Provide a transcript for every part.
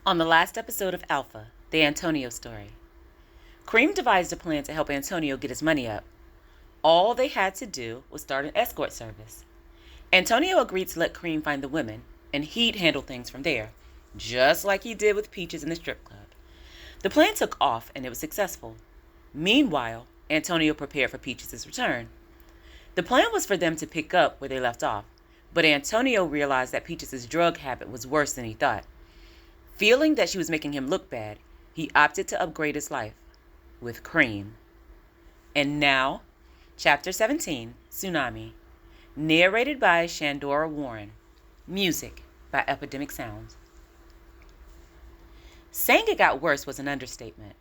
On the last episode of Alpha, the Antonio story, Cream devised a plan to help Antonio get his money up. All they had to do was start an escort service. Antonio agreed to let Cream find the women, and he'd handle things from there, just like he did with Peaches in the strip club. The plan took off, and it was successful. Meanwhile, Antonio prepared for Peaches' return. The plan was for them to pick up where they left off, but Antonio realized that Peaches' drug habit was worse than he thought. Feeling that she was making him look bad, he opted to upgrade his life with Cream. And now, Chapter 17, Tsunami, narrated by Shandora Warren. Music by Epidemic Sounds. Saying it got worse was an understatement.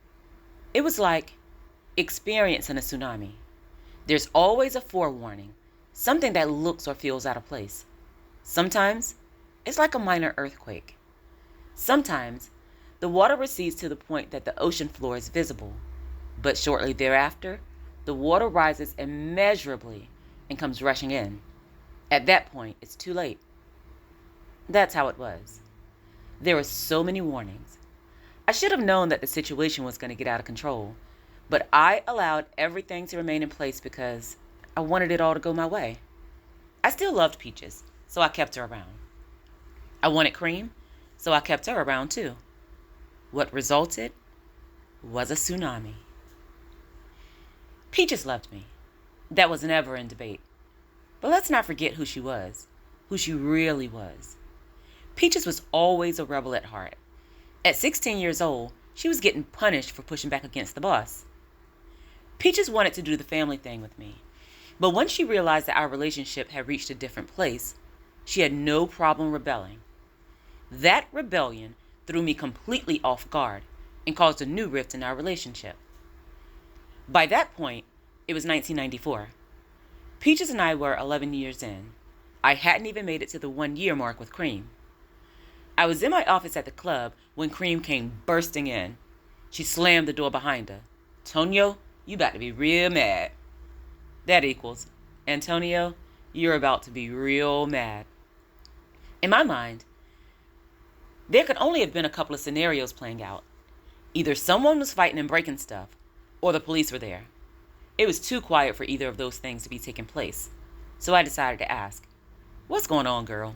It was like experiencing a tsunami. There's always a forewarning, something that looks or feels out of place. Sometimes, it's like a minor earthquake. Sometimes, the water recedes to the point that the ocean floor is visible, but shortly thereafter, the water rises immeasurably and comes rushing in. At that point, it's too late. That's how it was. There were so many warnings. I should have known that the situation was going to get out of control, but I allowed everything to remain in place because I wanted it all to go my way. I still loved Peaches, so I kept her around. I wanted Cream, so I kept her around too. What resulted was a tsunami. Peaches loved me. That was never in debate. But let's not forget who she was, who she really was. Peaches was always a rebel at heart. At 16 years old, she was getting punished for pushing back against the boss. Peaches wanted to do the family thing with me, but once she realized that our relationship had reached a different place, she had no problem rebelling. That rebellion threw me completely off guard and caused a new rift in our relationship. By that point, it was 1994. Peaches and I were 11 years in. I hadn't even made it to the 1-year mark with Cream. I was in my office at the club when Cream came bursting in. She slammed the door behind her. "Tonio, you about to be real mad." That equals, "Antonio, you're about to be real mad." In my mind, there could only have been a couple of scenarios playing out. Either someone was fighting and breaking stuff, or the police were there. It was too quiet for either of those things to be taking place, so I decided to ask, "What's going on, girl?"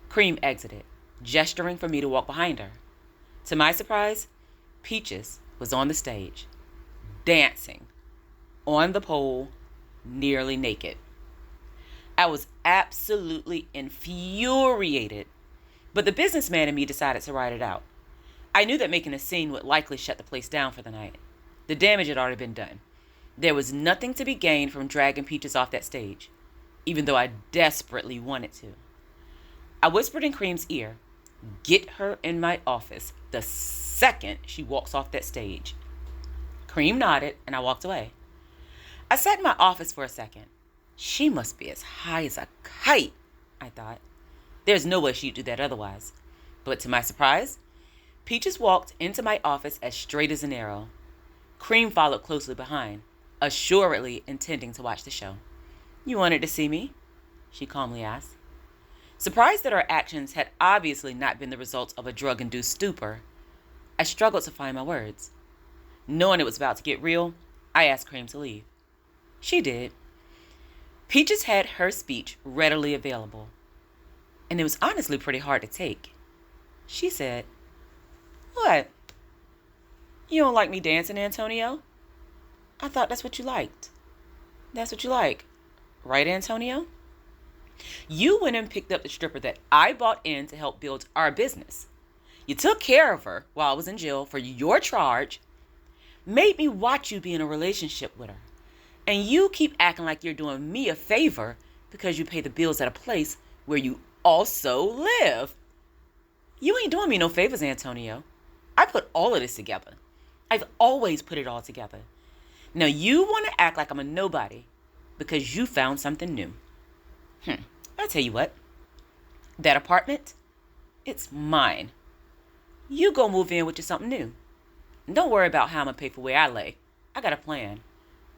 Cream exited, gesturing for me to walk behind her. To my surprise, Peaches was on the stage, dancing, on the pole, nearly naked. I was absolutely infuriated, but the businessman in me decided to ride it out. I knew that making a scene would likely shut the place down for the night. The damage had already been done. There was nothing to be gained from dragging Peaches off that stage, even though I desperately wanted to. I whispered in Cream's ear, "Get her in my office the second she walks off that stage." Cream nodded, and I walked away. I sat in my office for a second. She must be as high as a kite, I thought. There's no way she'd do that otherwise. But to my surprise, Peaches walked into my office as straight as an arrow. Cream followed closely behind, assuredly intending to watch the show. "You wanted to see me?" she calmly asked. Surprised that her actions had obviously not been the result of a drug-induced stupor, I struggled to find my words. Knowing it was about to get real, I asked Cream to leave. She did. Peaches had her speech readily available, and it was honestly pretty hard to take. She said, "What? You don't like me dancing, Antonio? I thought that's what you liked." "That's what you like, right, Antonio? You went and picked up the stripper that I bought in to help build our business. You took care of her while I was in jail for your charge, made me watch you be in a relationship with her, and you keep acting like you're doing me a favor because you pay the bills at a place where you also live. You ain't doing me no favors, Antonio. I put all of this together. I've always put it all together. Now you want to act like I'm a nobody because you found something new. I'll tell you what. That apartment, it's mine. You go move in with you something new. And don't worry about how I'm going to pay for where I lay. I got a plan.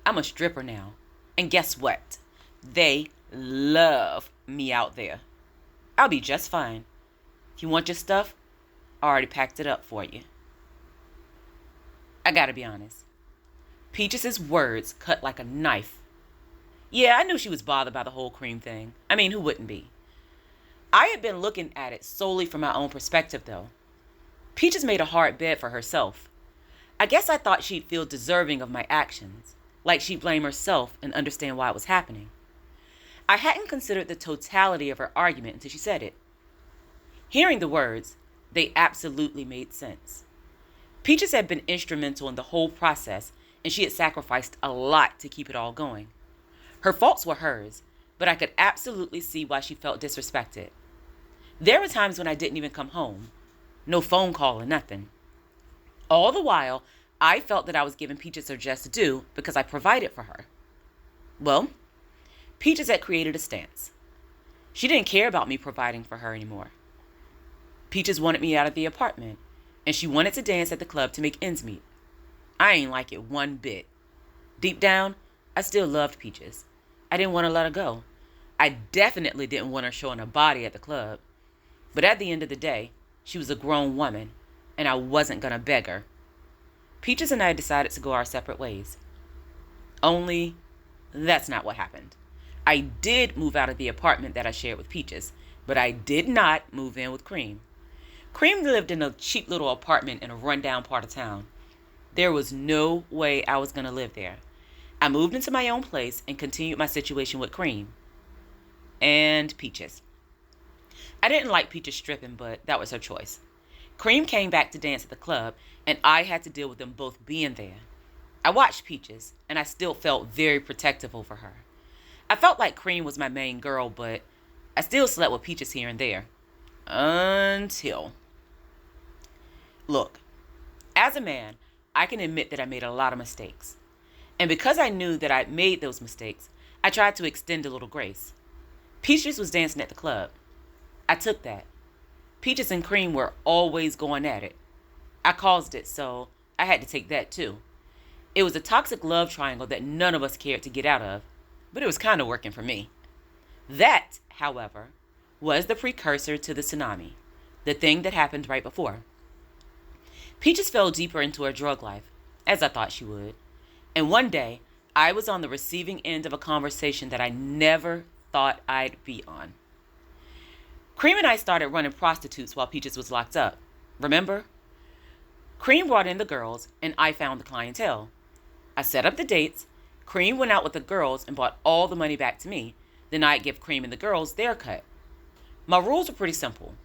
I'm a stripper now. And guess what? They love me out there. I'll be just fine. If you want your stuff, I already packed it up for you. I gotta be honest. Peaches' words cut like a knife. Yeah, I knew she was bothered by the whole cream thing. I mean, who wouldn't be? I had been looking at it solely from my own perspective, though. Peaches made a hard bed for herself. I guess I thought she'd feel deserving of my actions, like she'd blame herself and understand why it was happening. I hadn't considered the totality of her argument until she said it. Hearing the words, they absolutely made sense. Peaches had been instrumental in the whole process, and she had sacrificed a lot to keep it all going. Her faults were hers, but I could absolutely see why she felt disrespected. There were times when I didn't even come home. No phone call or nothing. All the while, I felt that I was giving Peaches her just due because I provided for her. Well, Peaches had created a stance. She didn't care about me providing for her anymore. Peaches wanted me out of the apartment, and she wanted to dance at the club to make ends meet. I ain't like it one bit. Deep down, I still loved Peaches. I didn't want to let her go. I definitely didn't want her showing her body at the club. But at the end of the day, she was a grown woman, and I wasn't going to beg her. Peaches and I decided to go our separate ways. Only, that's not what happened. I did move out of the apartment that I shared with Peaches, but I did not move in with Cream. Cream lived in a cheap little apartment in a rundown part of town. There was no way I was going to live there. I moved into my own place and continued my situation with Cream. And Peaches. I didn't like Peaches stripping, but that was her choice. Cream came back to dance at the club, and I had to deal with them both being there. I watched Peaches, and I still felt very protective over her. I felt like Cream was my main girl, but I still slept with Peaches here and there. Until... Look, as a man, I can admit that I made a lot of mistakes. And because I knew that I'd made those mistakes, I tried to extend a little grace. Peaches was dancing at the club. I took that. Peaches and Cream were always going at it. I caused it, so I had to take that too. It was a toxic love triangle that none of us cared to get out of, but it was kind of working for me. That, however, was the precursor to the tsunami, the thing that happened right before. Peaches fell deeper into her drug life, as I thought she would. And one day, I was on the receiving end of a conversation that I never thought I'd be on. Cream and I started running prostitutes while Peaches was locked up. Remember? Cream brought in the girls, and I found the clientele. I set up the dates. Cream went out with the girls and brought all the money back to me. Then I'd give Cream and the girls their cut. My rules were pretty simple.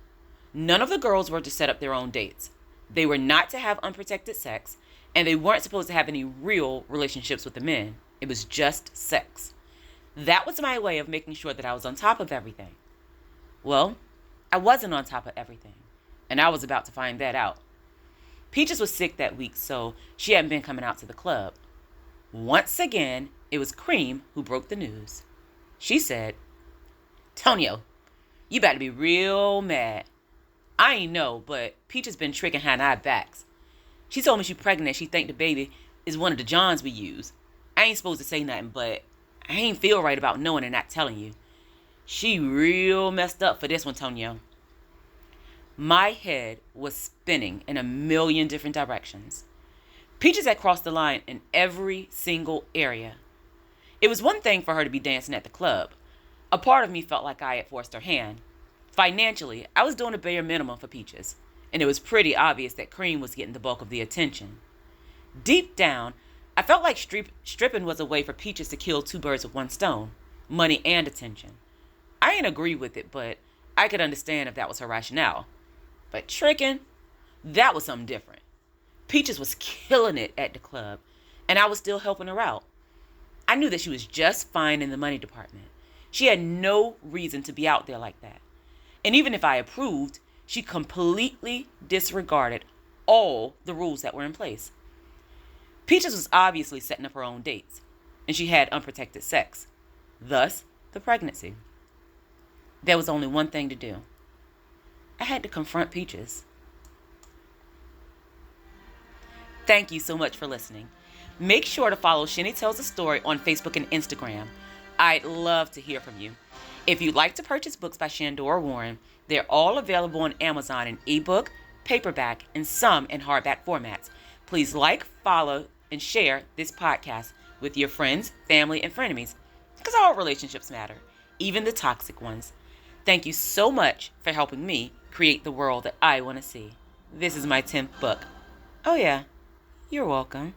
None of the girls were to set up their own dates. They were not to have unprotected sex, and they weren't supposed to have any real relationships with the men. It was just sex. That was my way of making sure that I was on top of everything. Well, I wasn't on top of everything, and I was about to find that out. Peaches was sick that week, so she hadn't been coming out to the club. Once again, it was Cream who broke the news. She said, "Tonio, you better be real mad. I ain't know, but Peaches been tricking her and our backs. She told me she pregnant and she think the baby is one of the Johns we use. I ain't supposed to say nothing, but I ain't feel right about knowing and not telling you. She real messed up for this one, Tonio." My head was spinning in a million different directions. Peaches had crossed the line in every single area. It was one thing for her to be dancing at the club. A part of me felt like I had forced her hand. Financially, I was doing a bare minimum for Peaches, and it was pretty obvious that Cream was getting the bulk of the attention. Deep down, I felt like stripping was a way for Peaches to kill two birds with one stone, money and attention. I didn't agree with it, but I could understand if that was her rationale. But tricking, that was something different. Peaches was killing it at the club, and I was still helping her out. I knew that she was just fine in the money department. She had no reason to be out there like that. And even if I approved, she completely disregarded all the rules that were in place. Peaches was obviously setting up her own dates, and she had unprotected sex. Thus, the pregnancy. There was only one thing to do. I had to confront Peaches. Thank you so much for listening. Make sure to follow Shinny Tells a Story on Facebook and Instagram. I'd love to hear from you. If you'd like to purchase books by Shandora Warren, they're all available on Amazon in ebook, paperback, and some in hardback formats. Please like, follow, and share this podcast with your friends, family, and frenemies, because all relationships matter, even the toxic ones. Thank you so much for helping me create the world that I want to see. This is my 10th book. Oh yeah, you're welcome.